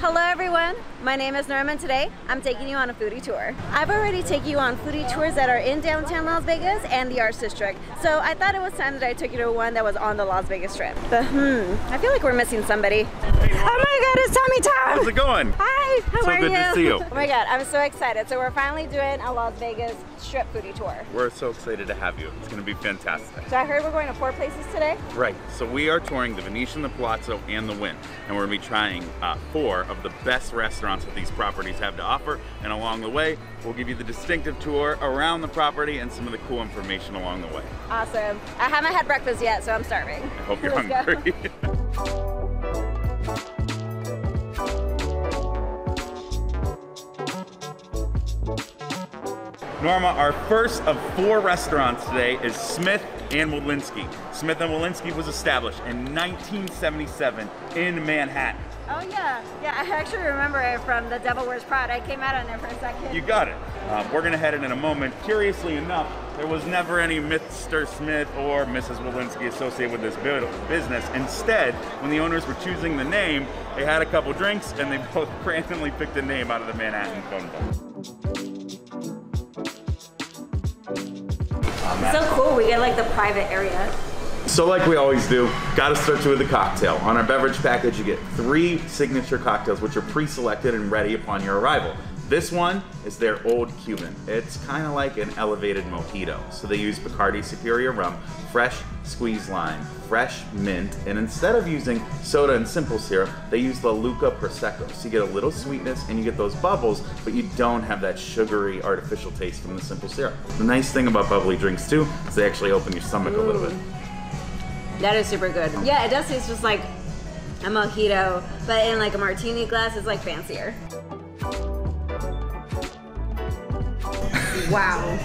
Hello everyone, my name is Norma and today I'm taking you on a foodie tour. I've already taken you on foodie tours that are in downtown Las Vegas and the Arts District, so I thought it was time that I took you to one that was on the Las Vegas Strip. But I feel like we're missing somebody. Hey, oh my god, it's Tommy Tom! How's it going? Hi, how are you? So good to see you. Oh my god, I'm so excited. So we're finally doing a Las Vegas Strip foodie tour. We're so excited to have you. It's going to be fantastic. So I heard we're going to 4 places today? Right, so we are touring the Venetian, the Palazzo, and the Wynn, and we're going to be trying 4 of the best restaurants that these properties have to offer, and along the way we'll give you the distinctive tour around the property and some of the cool information along the way. Awesome. I haven't had breakfast yet, so I'm starving. I hope you're hungry. Norma, our first of 4 restaurants today is Smith and Wolinski. Smith and Wolinski was established in 1977 in Manhattan. Oh yeah, I actually remember it from The Devil Wears Prada. I came out on it for a second. You got it. We're gonna head in a moment. Curiously enough, there was never any Mr. Smith or Mrs. Wolinski associated with this business. Instead, when the owners were choosing the name, they had a couple drinks and they both randomly picked a name out of the Manhattan phone book. So cool, we get like the private area. So like we always do, gotta start you with a cocktail. On our beverage package, you get 3 signature cocktails, which are pre-selected and ready upon your arrival. This one is their Old Cuban. It's kind of like an elevated mojito. So they use Bacardi Superior rum, fresh squeezed lime, fresh mint, and instead of using soda and simple syrup, they use the Luca Prosecco. So you get a little sweetness and you get those bubbles, but you don't have that sugary artificial taste from the simple syrup. The nice thing about bubbly drinks too is they actually open your stomach a little bit. That is super good. Yeah, it does taste just like a mojito, but in like a martini glass, it's like fancier. Wow.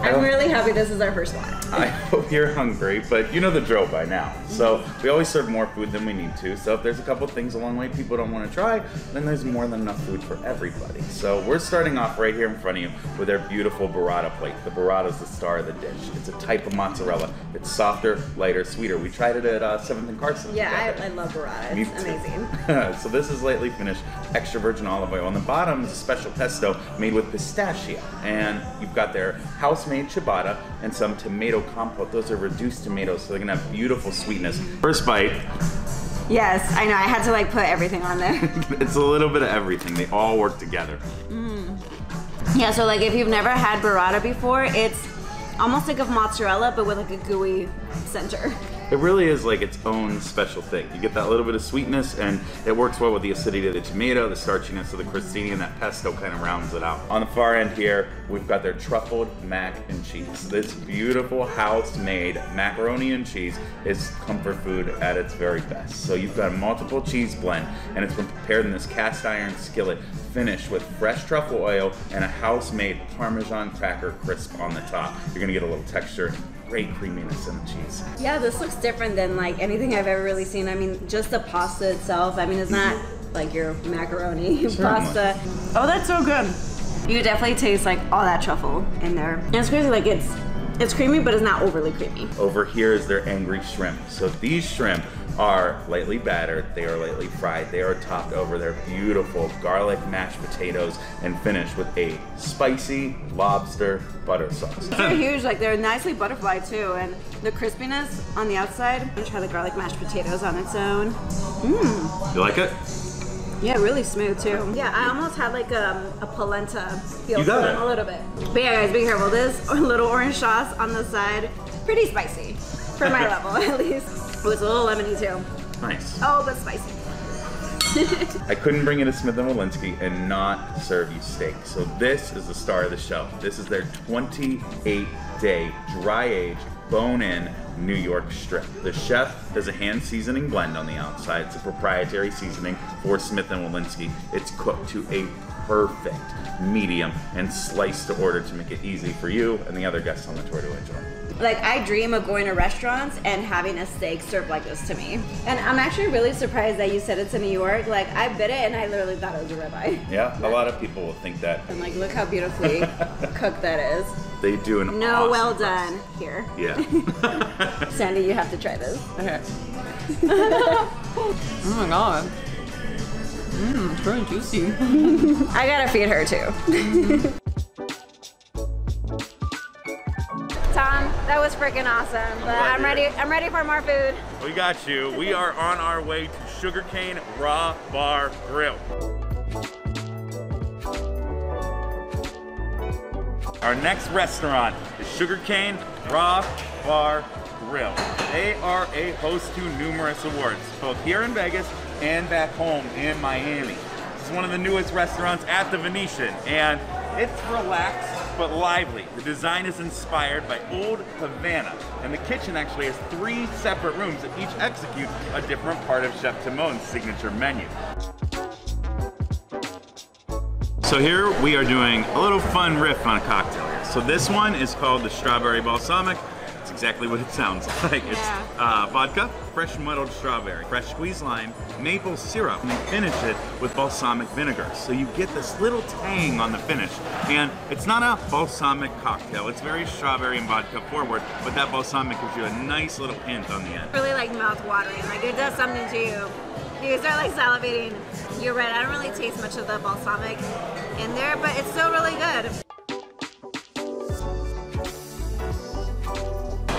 I'm really happy this is our first one. I hope you're hungry, but you know the drill by now. So we always serve more food than we need to. So if there's a couple things along the way people don't want to try, then there's more than enough food for everybody. So we're starting off right here in front of you with our beautiful burrata plate. The burrata is the star of the dish. It's a type of mozzarella. It's softer, lighter, sweeter. We tried it at 7th and Carson. Yeah, I love burrata. It's amazing. So this is lightly finished, extra virgin olive oil. On the bottom is a special pesto made with pistachio. And you've got their house-made ciabatta and some tomato compote. Those are reduced tomatoes, so they're gonna have beautiful sweetness. First bite. Yes, I know. I had to like put everything on there. It's a little bit of everything. They all work together. Yeah, so like if you've never had burrata before, it's almost like a mozzarella, but with like a gooey center. It really is like its own special thing. You get that little bit of sweetness, and it works well with the acidity of the tomato, the starchiness of the crostini, and that pesto kind of rounds it out. On the far end here, we've got their truffled mac and cheese. This beautiful house-made macaroni and cheese is comfort food at its very best. So you've got a multiple cheese blend, and it's been prepared in this cast iron skillet, finished with fresh truffle oil and a house-made Parmesan cracker crisp on the top. You're gonna get a little texture, great creaminess in the cheese. Yeah, this looks different than like anything I've ever really seen. I mean, just the pasta itself, I mean, it's not like your macaroni pasta. Oh, that's so good. You definitely taste like all that truffle in there. And it's crazy, like it's creamy, but it's not overly creamy. Over here is their angry shrimp. So these shrimp are lightly battered, they are lightly fried, they are topped over their beautiful garlic mashed potatoes and finished with a spicy lobster butter sauce. They're huge, like they're nicely butterfly too, and the crispiness on the outside. I'm gonna try the garlic mashed potatoes on its own. You like it? Yeah, really smooth too. Yeah, I almost had like a polenta feel to them a little bit. But yeah guys, be careful. This little orange sauce on the side, pretty spicy, for my level at least. Oh, it's a little lemony too. Nice. Oh, but spicy. I couldn't bring you to Smith & Wolinski and not serve you steak. So this is the star of the show. This is their 28-day dry-aged, bone-in New York strip. The chef does a hand seasoning blend on the outside. It's a proprietary seasoning for Smith & Wolinski. It's cooked to a perfect medium and sliced to order to make it easy for you and the other guests on the tour to enjoy. Like, I dream of going to restaurants and having a steak served like this to me. And I'm actually really surprised that you said it's in New York. Like, I bit it and I literally thought it was a ribeye. Yeah, a lot of people will think that. And like, look how beautifully cooked that is. They do an No, awesome well process. done here. Yeah. Sandy, you have to try this. Okay. Oh my god. It's really juicy. I gotta feed her too. Tom, that was freaking awesome. But I'm ready for more food. We got you. We are on our way to Sugarcane Raw Bar Grill. Our next restaurant is Sugarcane Raw Bar Grill. They are a host to numerous awards, both here in Vegas and back home in Miami. This is one of the newest restaurants at the Venetian, and it's relaxed but lively. The design is inspired by old Havana, and the kitchen actually has 3 separate rooms that each execute a different part of Chef Timon's signature menu. So here we are doing a little fun riff on a cocktail here. So this one is called the Strawberry Balsamic. It's exactly what it sounds like. It's vodka, fresh muddled strawberry, fresh squeezed lime, maple syrup, and they finish it with balsamic vinegar. So you get this little tang on the finish. And it's not a balsamic cocktail. It's very strawberry and vodka forward, but that balsamic gives you a nice little hint on the end. Really like mouth-watering. Like it does something to you. You start like salivating. You're right, I don't really taste much of the balsamic in there, but it's still really good.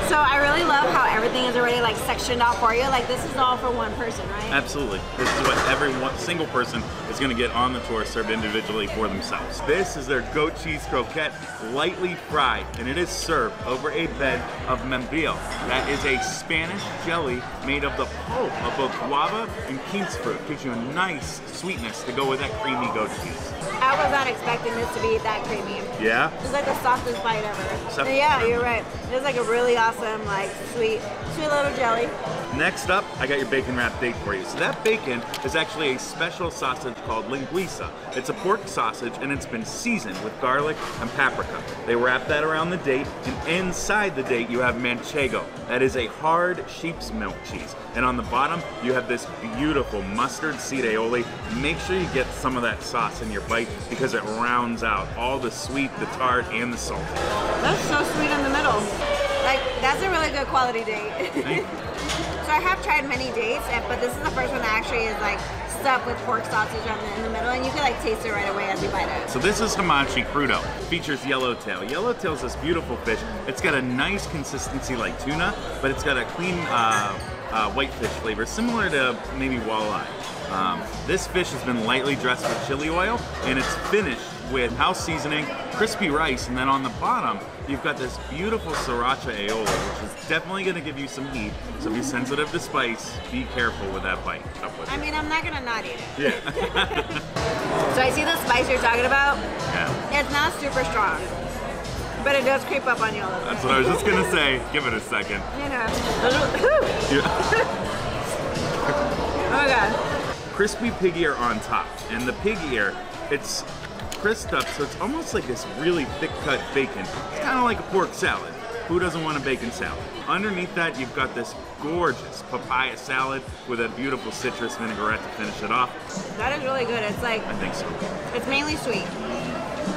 So I really love how everything is already like sectioned out for you. Like this is all for one person, right? Absolutely. This is what every single person is going to get on the tour, served individually for themselves. This is their goat cheese croquette, lightly fried, and it is served over a bed of membrillo. That is a Spanish jelly made of the pulp of both guava and quince fruit. Gives you a nice sweetness to go with that creamy goat cheese. I was not expecting this to be that creamy. Yeah? It's like the softest bite ever. Yeah, you're right. It's like a really awesome, like sweet little jelly. Next up, I got your bacon wrapped date for you. So that bacon is actually a special sausage called linguiça. It's a pork sausage and it's been seasoned with garlic and paprika. They wrap that around the date, and inside the date you have manchego. That is a hard sheep's milk cheese. And on the bottom, you have this beautiful mustard seed aioli. Make sure you get some of that sauce in your bite because it rounds out all the sweet, the tart, and the salt. That's so sweet in the middle. Like, that's a really good quality date. So I have tried many dates, but this is the first one that actually is like stuffed with pork sausage in the middle, and you can like taste it right away as you bite it. So this is hamachi crudo. Features yellowtail. Yellowtail is this beautiful fish. It's got a nice consistency like tuna, but it's got a clean whitefish flavor, similar to maybe walleye. This fish has been lightly dressed with chili oil, and it's finished with house seasoning, crispy rice, and then on the bottom, you've got this beautiful sriracha aioli, which is definitely going to give you some heat. So if you're sensitive to spice, be careful with that bite. I mean, I'm not going to not eat it. Yeah. So I see the spice you're talking about. Yeah. It's not super strong, but it does creep up on you a little bit. That's what I was just going to say. Give it a second. You know. Oh my God. Crispy pig ear on top, and the pig ear, it's crisped up, so it's almost like this really thick cut bacon. It's kind of like a pork salad. Who doesn't want a bacon salad? Underneath that, you've got this gorgeous papaya salad with a beautiful citrus vinaigrette to finish it off. That is really good. It's like, I think so. It's mainly sweet.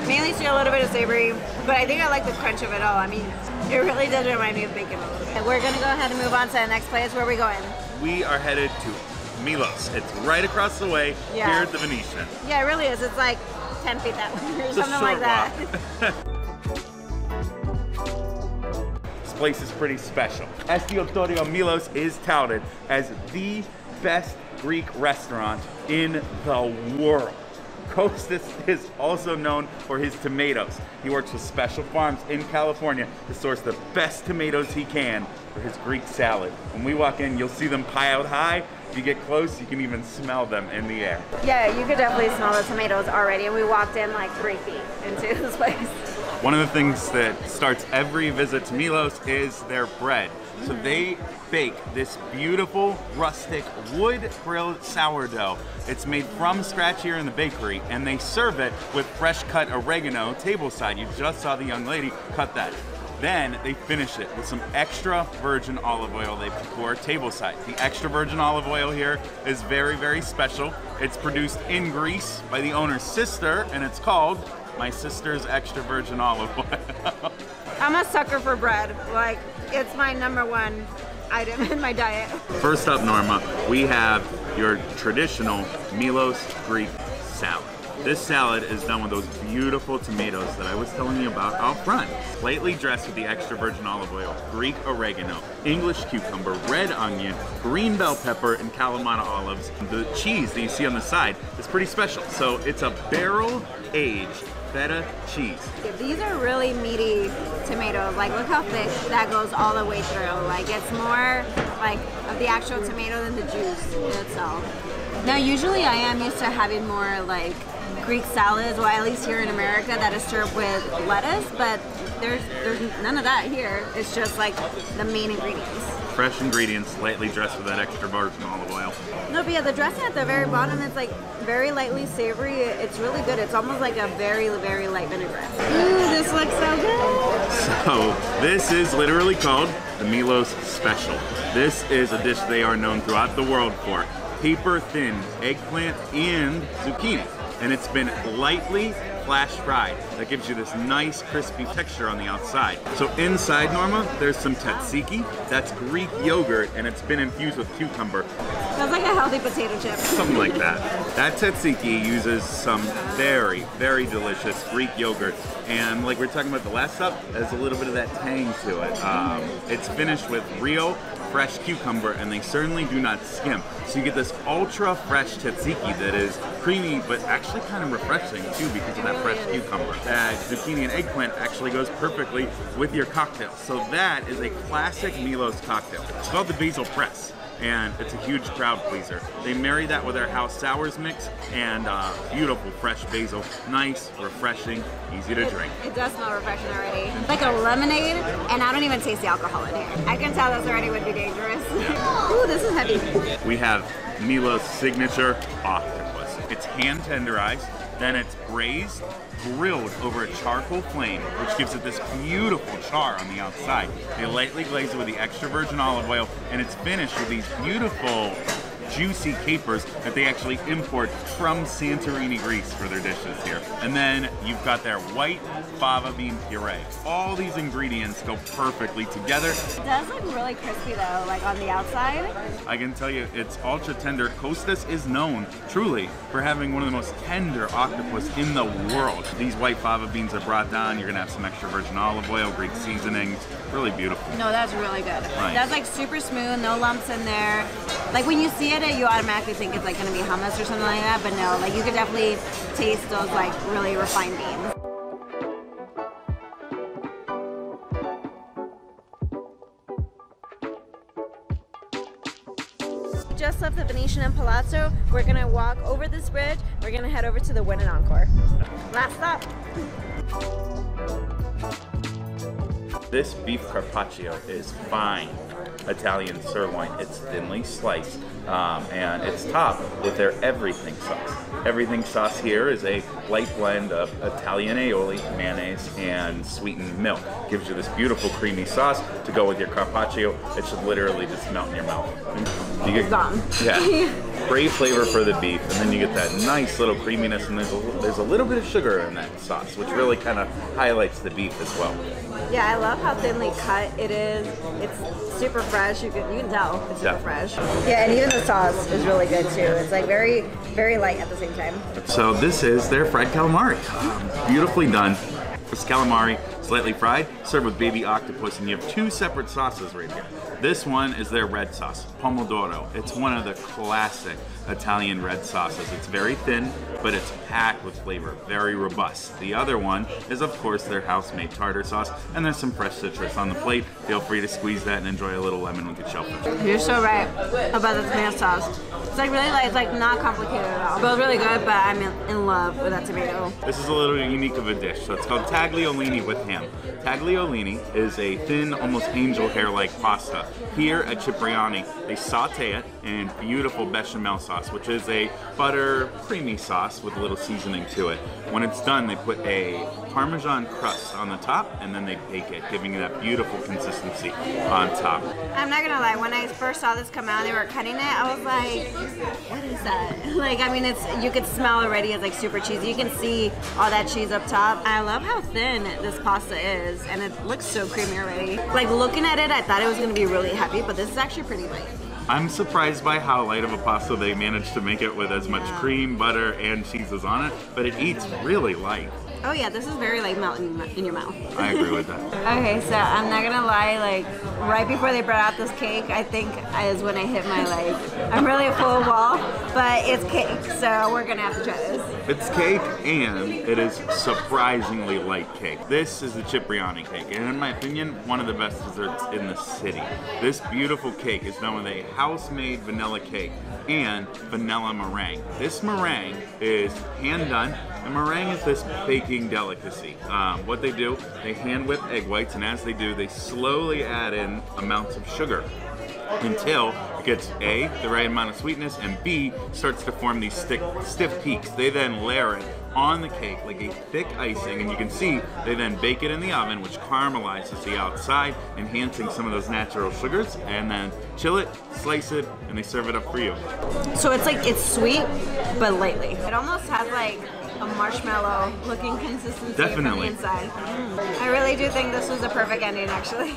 Mainly sweet, a little bit of savory, but I think I like the crunch of it all. I mean, it really does remind me of bacon a little bit. We're gonna go ahead and move on to the next place. Where are we going? We are headed to Milos. It's right across the way here at the Venetian. Yeah, it really is. It's like 10 feet that way or something like that. This place is pretty special. Estiotorio Milos is touted as the best Greek restaurant in the world. Kostas is also known for his tomatoes. He works with special farms in California to source the best tomatoes he can for his Greek salad. When we walk in, you'll see them piled high. If you get close, you can even smell them in the air. Yeah, you could definitely smell the tomatoes already, and we walked in like 3 feet into this place. One of the things that starts every visit to Milos is their bread. So they bake this beautiful, rustic, wood-grilled sourdough. It's made from scratch here in the bakery, and they serve it with fresh-cut oregano tableside. You just saw the young lady cut that. Then they finish it with some extra virgin olive oil they pour tableside. The extra virgin olive oil here is very, very special. It's produced in Greece by the owner's sister, and it's called My Sister's Extra Virgin Olive Oil. I'm a sucker for bread. Like, it's my #1. item in my diet. First up, Norma, we have your traditional Milos Greek salad. This salad is done with those beautiful tomatoes that I was telling you about out front. Lightly dressed with the extra virgin olive oil, Greek oregano, English cucumber, red onion, green bell pepper, and Kalamata olives. The cheese that you see on the side is pretty special. So it's a barrel-aged feta cheese. These are really meaty tomatoes. Like, look how thick that goes all the way through. Like, it's more like of the actual tomato than the juice in itself. Now, usually I am used to having more like Greek salads, well, at least here in America, that is served with lettuce, but there's none of that here. It's just like the main ingredients. Fresh ingredients, lightly dressed with that extra virgin olive oil. No, but yeah, the dressing at the very bottom is like very lightly savory. It's really good. It's almost like a very, very light vinaigrette. Ooh, this looks so good. So this is literally called the Milos Special. This is a dish they are known throughout the world for. Paper thin eggplant and zucchini. And it's been lightly flash fried. That gives you this nice crispy texture on the outside. So inside, Norma, there's some tzatziki. That's Greek yogurt, and it's been infused with cucumber. Sounds like a healthy potato chip. Something like that. That tzatziki uses some very, very delicious Greek yogurt. And like we were talking about the last stop, there's a little bit of that tang to it. It's finished with Rio fresh cucumber, and they certainly do not skim. So you get this ultra fresh tzatziki that is creamy, but actually kind of refreshing too because of that fresh cucumber. That zucchini and eggplant actually goes perfectly with your cocktail. So that is a classic Milos cocktail. It's called the Basil Press, and it's a huge crowd pleaser. They marry that with our house sours mix and beautiful fresh basil. Nice, refreshing, easy to drink. It does smell refreshing already. It's like a lemonade, and I don't even taste the alcohol in here. I can tell this already would be dangerous. Ooh, this is heavy. We have Milos' signature octopus. It's hand tenderized, then it's braised, grilled over a charcoal flame, which gives it this beautiful char on the outside. They lightly glaze it with the extra virgin olive oil, and it's finished with these beautiful juicy capers that they actually import from Santorini, Greece for their dishes here. And then you've got their white fava bean puree. All these ingredients go perfectly together. It does look really crispy though, like on the outside. I can tell you, it's ultra tender. Costas is known, truly, for having one of the most tender octopus in the world. These white fava beans are brought down. You're gonna have some extra virgin olive oil, Greek seasonings. Really beautiful. No, that's really good. Nice. That's like super smooth, no lumps in there. Like when you see it, you automatically think it's like gonna be hummus or something like that, but no, like you could definitely taste those like really refined beans. Just left the Venetian and Palazzo. We're gonna walk over this bridge. We're gonna head over to the Win and Encore. Last stop. This beef carpaccio is fine Italian sirloin. It's thinly sliced, and it's topped with their everything sauce. Everything sauce here is a light blend of Italian aioli, mayonnaise, and sweetened milk. Gives you this beautiful creamy sauce to go with your carpaccio. It should literally just melt in your mouth. You get, yeah, great flavor for the beef, and then you get that nice little creaminess, and there's a little bit of sugar in that sauce, which really kind of highlights the beef as well. Yeah, I love how thinly cut it is. It's super fresh. You can tell it's super fresh. Yeah, and even the sauce is really good too. It's like very, very light at the same time. So this is their fried calamari. Beautifully done. This calamari, slightly fried, served with baby octopus, and you have two separate sauces right here. This one is their red sauce, pomodoro. It's one of the classic Italian red sauces. It's very thin, but it's packed with flavor, very robust. The other one is, of course, their house-made tartar sauce, and there's some fresh citrus on the plate. Feel free to squeeze that and enjoy a little lemon with your shellfish. You're so right about the tomato sauce. It's like really light, it's like not complicated at all. Both really good, but I'm in love with that tomato. This is a little unique of a dish, so it's called tagliolini with ham. Tagliolini is a thin, almost angel hair-like pasta. Here at Cipriani, they saute it in beautiful bechamel sauce, which is a butter, creamy sauce with a little seasoning to it. When it's done, they put a Parmesan crust on the top, and then they bake it, giving you that beautiful consistency on top. I'm not gonna lie, when I first saw this come out and they were cutting it, I was like, what is that? Like, I mean, you could smell already it's like super cheesy. You can see all that cheese up top. I love how thin this pasta is, and it looks so creamy already. Like, looking at it, I thought it was gonna be really heavy, but this is actually pretty light. I'm surprised by how light of a pasta they managed to make it with as much cream, butter, and cheeses on it, but it eats really light. Oh yeah, this is very like melting in your mouth. I agree with that. Okay, so I'm not gonna lie, like right before they brought out this cake, I think is when I hit my I'm really a full wall, but it's cake, so we're gonna have to try this. It's cake, and it is surprisingly light cake. This is the Cipriani cake, and in my opinion, one of the best desserts in the city. This beautiful cake is done with a house-made vanilla cake and vanilla meringue. This meringue is hand done, and meringue is this baking delicacy. What they do, they hand whip egg whites, and as they do, they slowly add in amounts of sugar until it gets A, the right amount of sweetness, and B, starts to form these stiff peaks. They then layer it on the cake like a thick icing, and you can see they then bake it in the oven, which caramelizes the outside, enhancing some of those natural sugars, and then chill it, slice it, and they serve it up for you. So it's sweet, but lightly. It almost has like a marshmallow looking consistency. Definitely. From the inside. I really do think this was a perfect ending, actually.